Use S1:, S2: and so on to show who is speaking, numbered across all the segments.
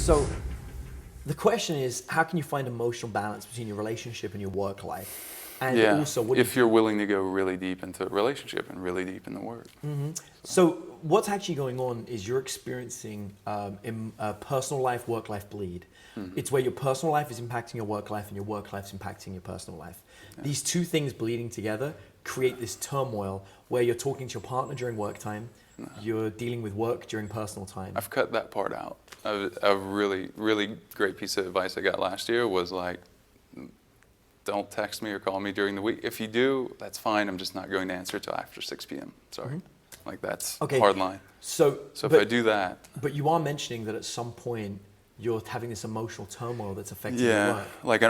S1: So the question is, how can you find emotional balance between your relationship and your work life? And
S2: Yeah,
S1: also, what
S2: if you're willing to go really deep into a relationship and really deep in the work.
S1: so what's actually going on is you're experiencing a personal life, work life bleed. It's where your personal life is impacting your work life and your work life is impacting your personal life. These two things bleeding together create this turmoil where you're talking to your partner during work time, you're dealing with work during personal time.
S2: I've cut that part out. A really, really great piece of advice I got last year was like, don't text me or call me during the week. If you do, that's fine. I'm just not going to answer till after 6 p.m. Sorry. Like that's a hard line.
S1: So
S2: if I do that.
S1: But you are mentioning that at some point you're having this emotional turmoil that's affecting your work.
S2: Like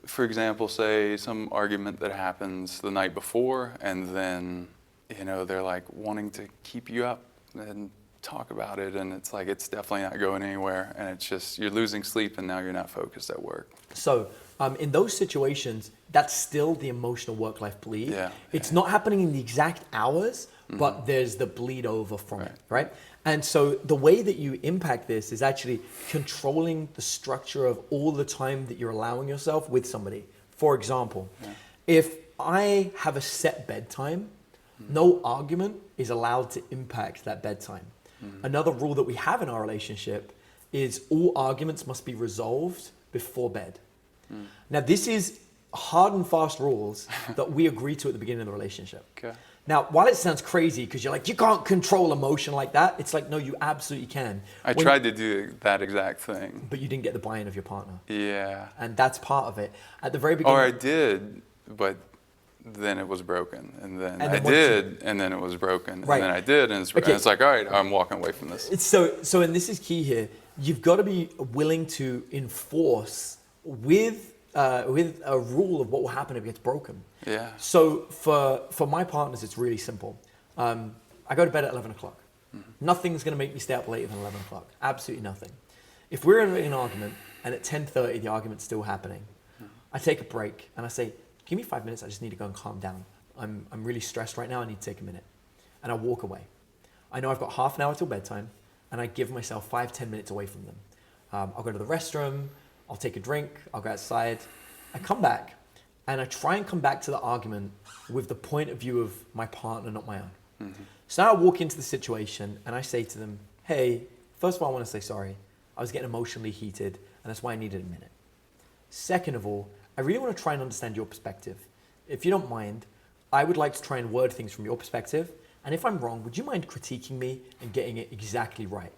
S2: for example, say some argument that happens the night before, and then they're like wanting to keep you up and talk about it, and it's like it's definitely not going anywhere, and it's just you're losing sleep, and now you're not focused at work.
S1: So in those situations, that's still the emotional work-life bleed. It's not happening in the exact hours, but there's the bleed over from it, right? And so the way that you impact this is actually controlling the structure of all the time that you're allowing yourself with somebody. For example, if I have a set bedtime, no argument is allowed to impact that bedtime. Another rule that we have in our relationship is all arguments must be resolved before bed. Now, this is hard and fast rules that we agree to at the beginning of the relationship.
S2: Okay.
S1: Now, while it sounds crazy because you're like, you can't control emotion like that, it's like, no, you absolutely can.
S2: I tried to do that exact thing.
S1: But you didn't get the buy-in of your partner.
S2: Yeah.
S1: And that's part of it. At the very beginning.
S2: Or I did, but then it was broken. And then I did, and then it was broken.
S1: Right.
S2: And then I did, and it's like, all right, I'm walking away from this.
S1: So, and this is key here. You've got to be willing to enforce with a rule of what will happen if it gets broken.
S2: Yeah.
S1: So for my partners, it's really simple. I go to bed at 11 o'clock. Nothing's going to make me stay up later than 11 o'clock. Absolutely nothing. If we're in an argument and at 10:30 the argument's still happening, I take a break and I say, give me 5 minutes. I just need to go and calm down. I'm really stressed right now. I need to take a minute. And I walk away. I know I've got half an hour till bedtime, and I give myself 5-10 minutes away from them. I'll go to the restroom. I'll take a drink, I'll go outside, I come back, and I try and come back to the argument with the point of view of my partner, not my own. So now I walk into the situation and I say to them, hey, first of all, I want to say sorry. I was getting emotionally heated, and that's why I needed a minute. Second of all, I really want to try and understand your perspective. If you don't mind, I would like to try and word things from your perspective, and if I'm wrong, would you mind critiquing me and getting it exactly right?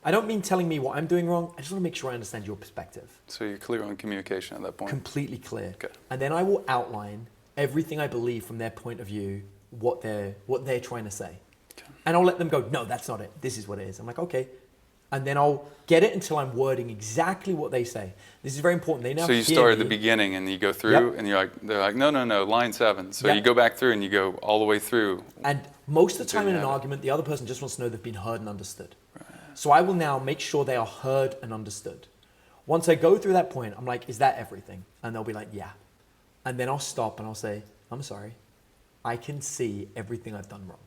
S1: I don't mean telling me what I'm doing wrong. I just want to make sure I understand your perspective.
S2: So you're clear on communication at that point?
S1: Completely clear.
S2: Okay.
S1: And then I will outline everything I believe from their point of view, what they're trying to say.
S2: Okay.
S1: And I'll let them go, no, that's not it. This is what it is. I'm like, okay. And then I'll get it until I'm wording exactly what they say. This is very important. They now
S2: So you start at the beginning and you go through and they're like, no, line 7. So you go back through and you go all the way through.
S1: And most of the time in an argument, the other person just wants to know they've been heard and understood. So I will now make sure they are heard and understood. Once I go through that point, I'm like, is that everything? And they'll be like, yeah. And then I'll stop and I'll say, I'm sorry. I can see everything I've done wrong.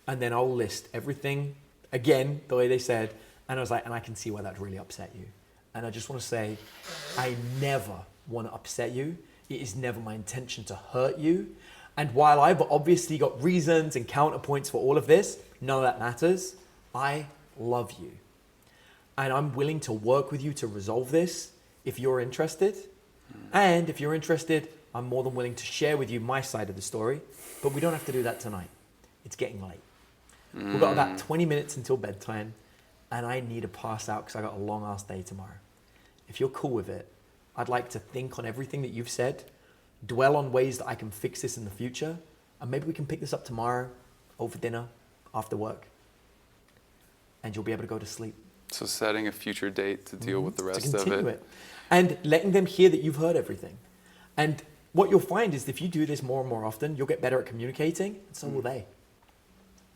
S1: And then I'll list everything, again, the way they said. And I was like, and I can see why that really upset you. And I just want to say, I never want to upset you. It is never my intention to hurt you. And while I've obviously got reasons and counterpoints for all of this, none of that matters. I love you. And I'm willing to work with you to resolve this if you're interested. And if you're interested, I'm more than willing to share with you my side of the story. But we don't have to do that tonight. It's getting late. We've got about 20 minutes until bedtime, and I need to pass out because I got a long ass day tomorrow. If you're cool with it, I'd like to think on everything that you've said, dwell on ways that I can fix this in the future, and maybe we can pick this up tomorrow over dinner, after work. And you'll be able to go to sleep.
S2: So setting a future date to deal with the rest of it.
S1: And letting them hear that you've heard everything. And what you'll find is if you do this more and more often, you'll get better at communicating, and so will they.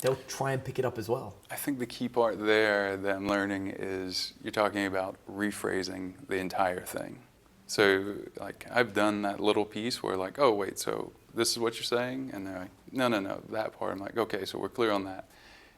S1: They'll try and pick it up as well.
S2: I think the key part there that I'm learning is you're talking about rephrasing the entire thing. So like I've done that little piece where like, oh wait, so this is what you're saying? And they're like, no, that part. I'm like, okay, so we're clear on that.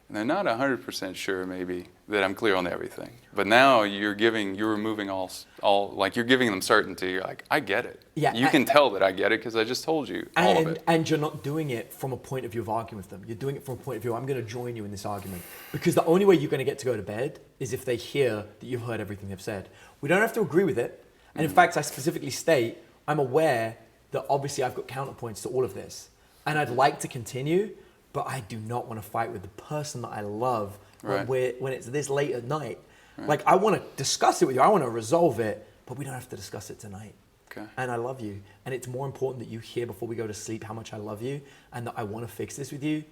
S2: And they're not 100% sure maybe that I'm clear on everything. But now you're removing all like you're giving them certainty. You're like, I get it.
S1: Yeah,
S2: you can tell that I get it because I just told you all of it.
S1: And you're not doing it from a point of view of arguing with them. You're doing it from a point of view, I'm going to join you in this argument. Because the only way you're going to get to go to bed is if they hear that you've heard everything they've said. We don't have to agree with it. And in fact, I specifically state, I'm aware that obviously I've got counterpoints to all of this. And I'd like to continue, but I do not want to fight with the person that I love when it's this late at night. Right. Like, I want to discuss it with you. I want to resolve it, but we don't have to discuss it tonight.
S2: Okay.
S1: And I love you. And it's more important that you hear before we go to sleep how much I love you and that I want to fix this with you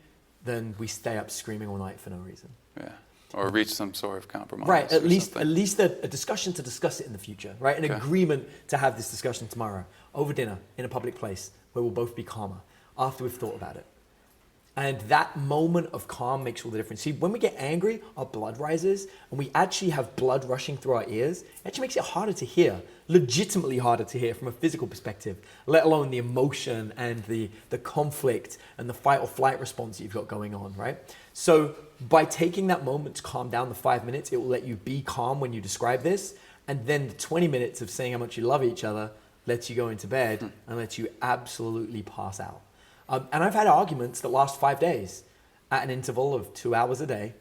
S1: than we stay up screaming all night for no reason.
S2: Yeah. Or reach some sort of compromise.
S1: Right. At least a discussion to discuss it in the future, right? An agreement to have this discussion tomorrow over dinner in a public place where we'll both be calmer after we've thought about it. And that moment of calm makes all the difference. See, when we get angry, our blood rises and we actually have blood rushing through our ears. It actually makes it harder to hear, legitimately harder to hear from a physical perspective, let alone the emotion and the conflict and the fight or flight response that you've got going on, right? So by taking that moment to calm down the 5 minutes, it will let you be calm when you describe this. And then the 20 minutes of saying how much you love each other lets you go into bed and lets you absolutely pass out. And I've had arguments that last 5 days at an interval of 2 hours a day,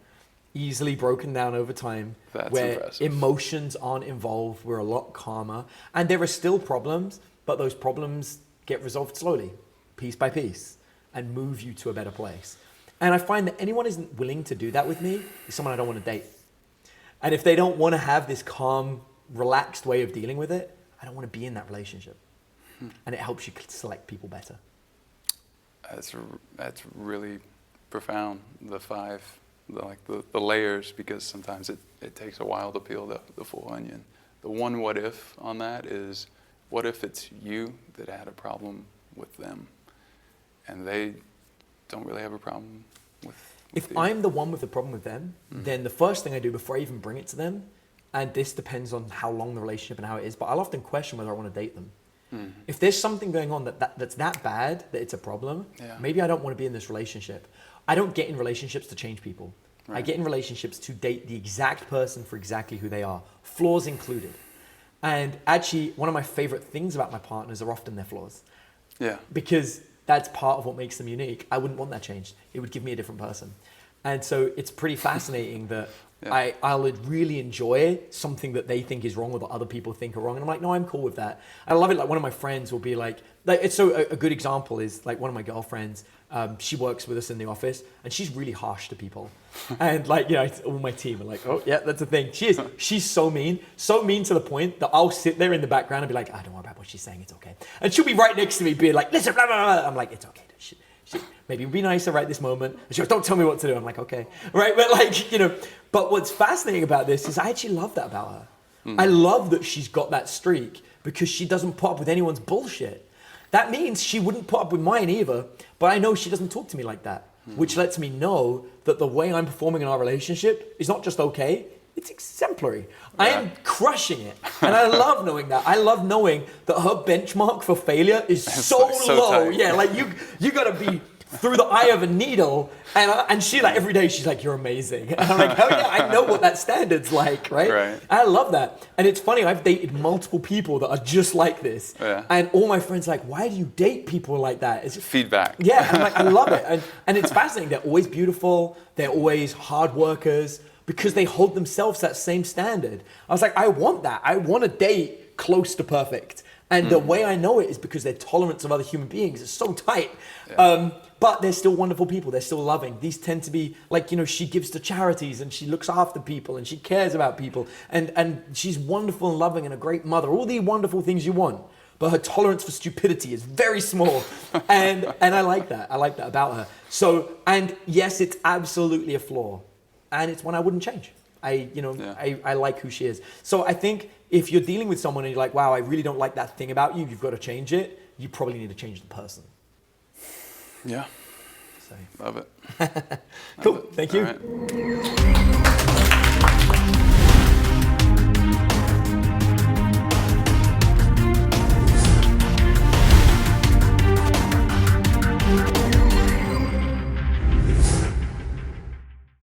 S1: easily broken down over time.
S2: That's
S1: where
S2: impressive.
S1: Emotions aren't involved. We're a lot calmer. And there are still problems, but those problems get resolved slowly, piece by piece, and move you to a better place. And I find that anyone isn't willing to do that with me is someone I don't want to date. And if they don't want to have this calm, relaxed way of dealing with it, I don't want to be in that relationship. And it helps you select people better.
S2: That's really profound, the layers, because sometimes it takes a while to peel the full onion. The one what if on that is, what if it's you that had a problem with them and they don't really have a problem with
S1: If
S2: you?
S1: I'm the one with the problem with them, then the first thing I do before I even bring it to them, and this depends on how long the relationship and how it is, but I'll often question whether I want to date them. If there's something going on that's that bad that it's a problem, maybe I don't want to be in this relationship. I don't get in relationships to change people. Right. I get in relationships to date the exact person for exactly who they are, flaws included. And actually, one of my favorite things about my partners are often their flaws. Yeah. Because that's part of what makes them unique. I wouldn't want that changed. It would give me a different person. And so it's pretty fascinating that I'll really enjoy something that they think is wrong or that other people think are wrong. And I'm like, no, I'm cool with that. I love it. Like, one of my friends will be like it's so a good example is like one of my girlfriends, she works with us in the office and she's really harsh to people. And like, you know, all my team are like, oh yeah, that's a thing. She's so mean to the point that I'll sit there in the background and be like, don't worry about what she's saying. It's okay. And she'll be right next to me being like, listen, blah, blah, blah. I'm like, it's okay. Maybe be nicer right this moment. She goes, don't tell me what to do. I'm like, okay. Right? But like, you know, but what's fascinating about this is I actually love that about her. I love that she's got that streak because she doesn't put up with anyone's bullshit. That means she wouldn't put up with mine either, but I know she doesn't talk to me like that, which lets me know that the way I'm performing in our relationship is not just okay, it's exemplary. I am crushing it. And I love knowing that. I love knowing that her benchmark for failure is so low. Tight. Yeah, like you gotta be through the eye of a needle. And she like every day she's like, you're amazing. And I'm like, hell yeah, I know what that standard's like, right? I love that. And it's funny, I've dated multiple people that are just like this. Yeah. And all my friends are like, why do you date people like that? It's
S2: feedback.
S1: Yeah, and I'm like, I love it. And it's fascinating. They're always beautiful. They're always hard workers. Because they hold themselves that same standard. I was like, I want that. I want to date close to perfect. And the way I know it is because their tolerance of other human beings is so tight. Yeah. But they're still wonderful people. They're still loving. These tend to be like, you know, she gives to charities and she looks after people and she cares about people. And she's wonderful and loving and a great mother. All the wonderful things you want. But her tolerance for stupidity is very small. And I like that. I like that about her. So, and yes, it's absolutely a flaw. And it's one I wouldn't change. I like who she is. So I think if you're dealing with someone and you're like, wow, I really don't like that thing about you, you've got to change it, you probably need to change the person.
S2: Yeah.
S1: So.
S2: Love it.
S1: Cool. Thank you.